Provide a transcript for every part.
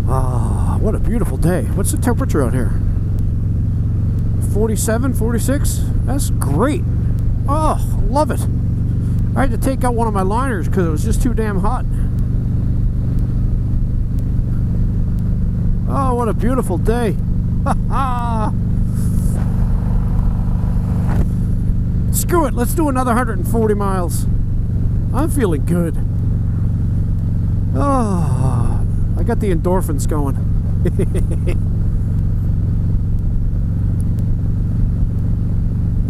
Ah, what a beautiful day. What's the temperature out here? 47, 46? That's great. Oh, love it. I had to take out one of my liners because it was just too damn hot. Oh, what a beautiful day. Ha ha! Screw it, let's do another 140 miles. I'm feeling good. Oh, I got the endorphins going.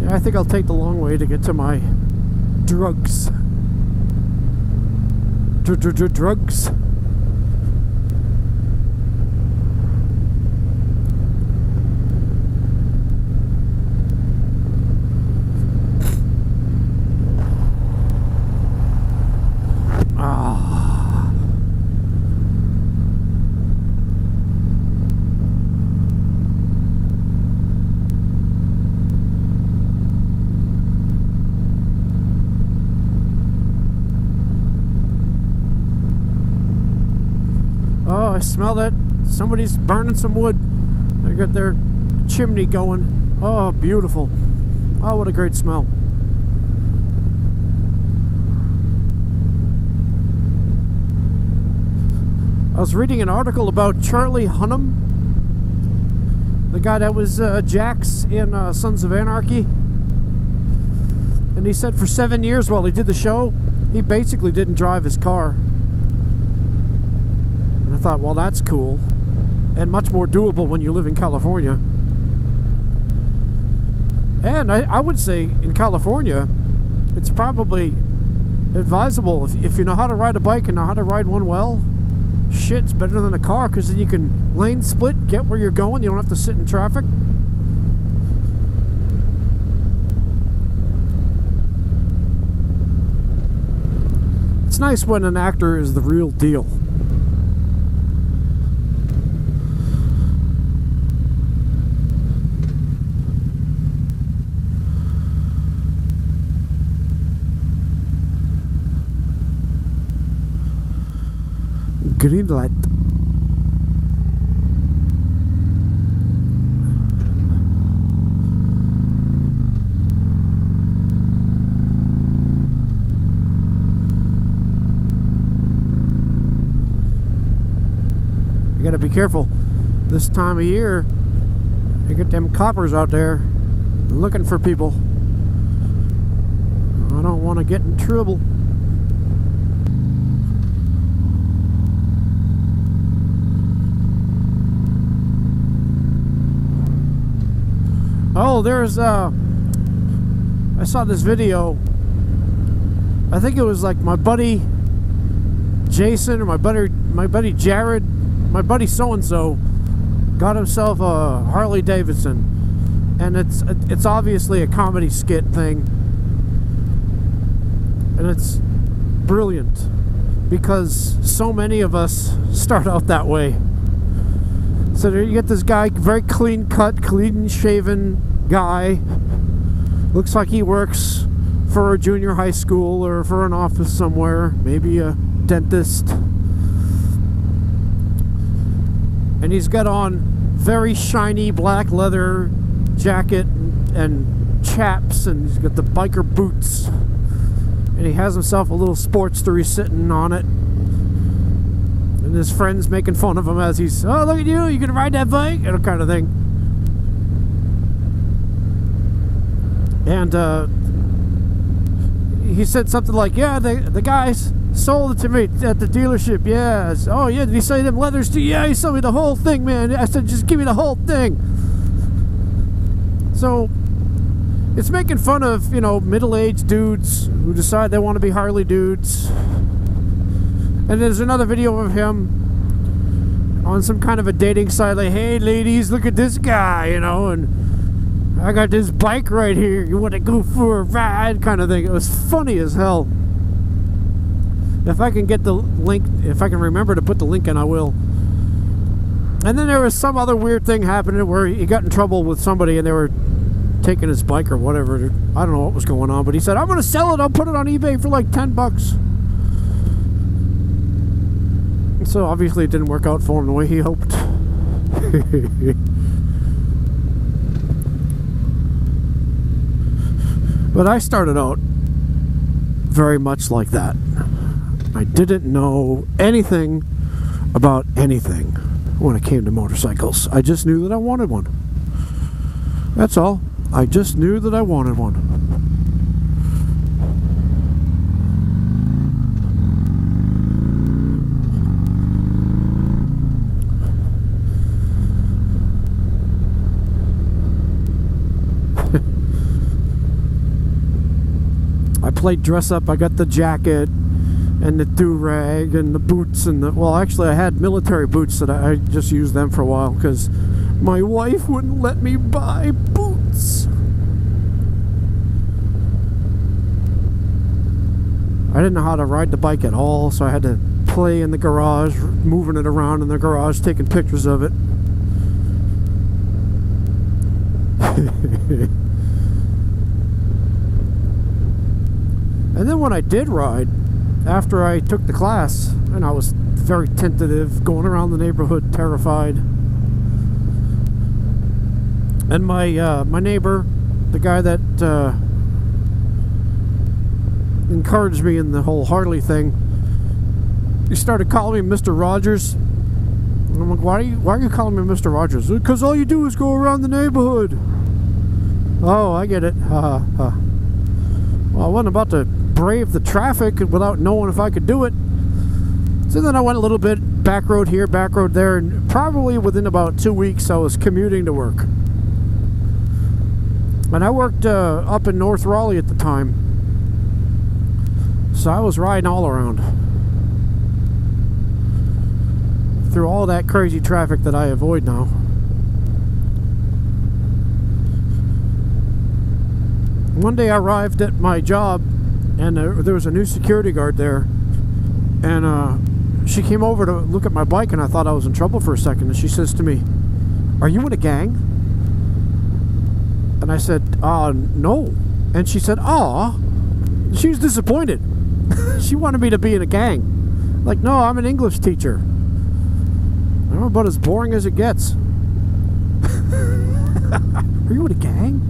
Yeah, I think I'll take the long way to get to my drugs. Drugs. I smell that somebody's burning some wood. They got their chimney going. Oh, beautiful. Oh, what a great smell. I was reading an article about Charlie Hunnam, the guy that was Jax in Sons of Anarchy. And he said for 7 years while he did the show, he basically didn't drive his car. I thought, well, that's cool and much more doable when you live in California. And I would say in California, it's probably advisable if you know how to ride a bike and know how to ride one well. Shit, it's better than a car because then you can lane split, get where you're going. You don't have to sit in traffic. It's nice when an actor is the real deal. Green light. You gotta be careful this time of year. You get them coppers out there looking for people. I don't want to get in trouble. Oh, there's I saw this video. I think it was like my buddy Jason or my buddy Jared, my buddy so-and-so got himself a Harley-Davidson, and it's obviously a comedy skit thing, and it's brilliant because so many of us start out that way. So there you get this guy, very clean cut, clean shaven guy. Looks like he works for a junior high school or for an office somewhere, maybe a dentist. And he's got on very shiny black leather jacket and chaps, and he's got the biker boots. And he has himself a little Sportster, he's sitting on it. And his friend's making fun of him as he's, oh, look at you gonna ride that bike? And kind of thing. And he said something like, yeah, the guys sold it to me at the dealership. Yes. Oh, yeah, did he sell you them leathers too? Yeah, he sold me the whole thing, man. I said, just give me the whole thing. So it's making fun of, you know, middle-aged dudes who decide they want to be Harley dudes. And there's another video of him on some kind of a dating site, like, hey ladies, look at this guy, you know, and I got this bike right here, you want to go for a ride, kind of thing. It was funny as hell. If I can get the link, if I can remember to put the link in, I will. And then there was some other weird thing happening where he got in trouble with somebody and they were taking his bike or whatever. I don't know what was going on, but he said, I'm going to sell it, I'll put it on eBay for like $10. So obviously it didn't work out for him the way he hoped. But I started out very much like that. I didn't know anything about anything when it came to motorcycles. I just knew that I wanted one. That's all. I just knew that I wanted one. I played dress up. I got the jacket and the do-rag and the boots and the... Well, actually, I had military boots that I just used them for a while because my wife wouldn't let me buy boots. I didn't know how to ride the bike at all, so I had to play in the garage, moving it around in the garage, taking pictures of it. And then when I did ride, after I took the class, and I was very tentative, going around the neighborhood, terrified. And my neighbor, the guy that encouraged me in the whole Harley thing, he started calling me Mr. Rogers. And I'm like, why are you calling me Mr. Rogers? Because all you do is go around the neighborhood. Oh, I get it. Ha ha. Well, I wasn't about to brave the traffic without knowing if I could do it. So then I went a little bit back road here, back road there, and probably within about 2 weeks I was commuting to work. And I worked up in North Raleigh at the time, so I was riding all around through all that crazy traffic that I avoid now. One day I arrived at my job, and there was a new security guard there, and she came over to look at my bike, and I thought I was in trouble for a second, and she says to me, "Are you in a gang?" And I said, no. And she said, "Aw." She was disappointed. She wanted me to be in a gang. Like, no, I'm an English teacher. I'm about as boring as it gets. Are you in a gang?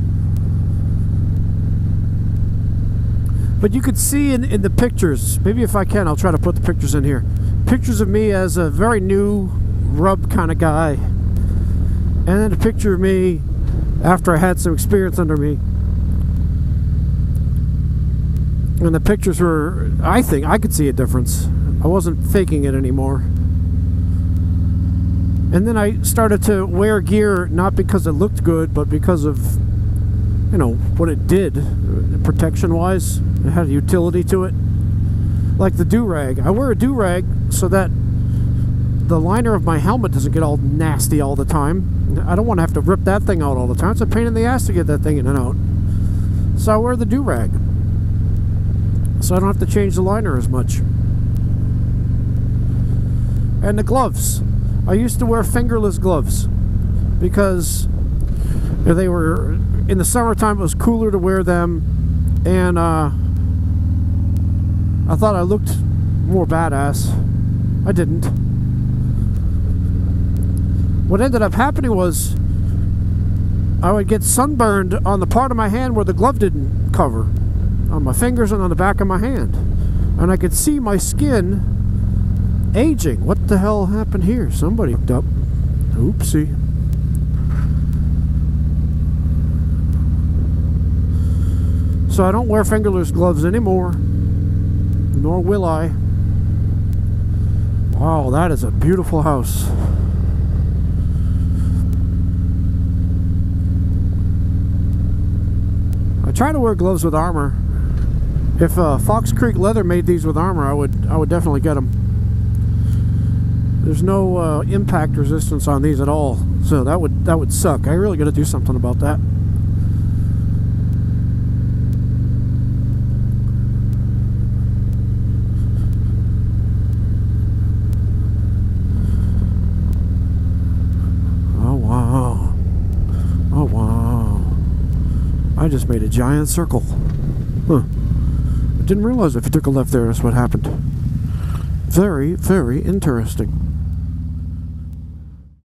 But you could see in the pictures, maybe if I can, I'll try to put the pictures in here. Pictures of me as a very new rub kind of guy. And then a picture of me after I had some experience under me. And the pictures were, I think, I could see a difference. I wasn't faking it anymore. And then I started to wear gear, not because it looked good, but because of, you know, what it did, protection-wise. It had a utility to it. Like the do-rag. I wear a do-rag so that the liner of my helmet doesn't get all nasty all the time. I don't want to have to rip that thing out all the time. It's a pain in the ass to get that thing in and out. So I wear the do-rag, so I don't have to change the liner as much. And the gloves. I used to wear fingerless gloves because they were, in the summertime it was cooler to wear them, and I thought I looked more badass. I didn't. What ended up happening was I would get sunburned on the part of my hand where the glove didn't cover, on my fingers and on the back of my hand, and I could see my skin aging. What the hell happened here? Somebody hooked up. Oopsie. So I don't wear fingerless gloves anymore, nor will I. Wow, that is a beautiful house. I try to wear gloves with armor. If Fox Creek Leather made these with armor, I would definitely get them. There's no impact resistance on these at all, so that would suck. I really got to do something about that. Oh wow! Oh wow! I just made a giant circle. Huh. I didn't realize if you took a left there, that's what happened. Very, very interesting.